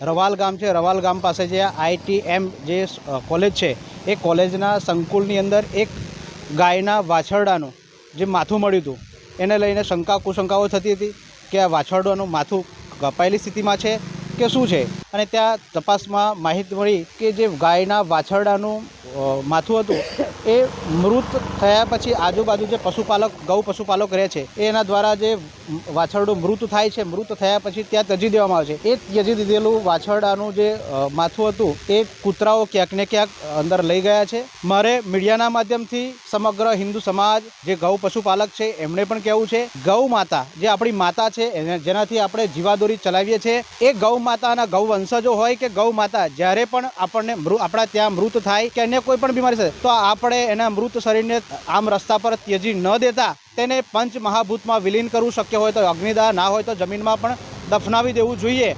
રવાલ ગામ છે, રવાલ ગામ પાસે જે ITM જે કોલેજ છે એ કોલેજના સંકુલની અંદર એક ગાયના વાછરડાનું જે માથું મળ્યું હતું એને લઈને કુશંકાઓ થતી હતી કે આ વાછરડાનું માથું કપાયેલી સ્થિતિમાં છે કે શું છે। અને ત્યાં તપાસમાં માહિતી મળી કે જે ગાયના વાછરડાનું માથું હતું એ મૃત થયા પછી આજુબાજુ જે ગૌ પશુપાલક રહે છે એના દ્વારા જે વાછરડું મૃત થાય છે, મૃત થયા પછી ત્યાં ત્યજી દેવામાં આવે છે। એ ત્યજી દીધેલું વાછરડાનું જે માથું હતું એ કૂતરાઓ ક્યાંક ને ક્યાંક અંદર લઈ ગયા છે। મારે મીડિયાના માધ્યમથી સમગ્ર હિન્દુ સમાજ જે ગૌ પશુપાલક છે એમણે પણ કહેવું છે, ગૌ માતા જે આપણી માતા છે જેનાથી આપણે જીવાદોરી ચલાવીએ છીએ એ ગૌ માતાના ગૌ વંશજો હોય કે ગૌ માતા જ્યારે પણ આપણને આપણા ત્યાં મૃત થાય કે અન્ય કોઈ પણ બીમારી થાય તો આપણે એના મૃત શરીરને આમ રસ્તા પર ત્યજી ન દેતા તેને પંચ મહાભૂતમાં વિલીન કરવું, શક્ય હોય તો અગ્નિદાહ, ના હોય તો જમીનમાં પણ દફનાવી દેવું જોઈએ।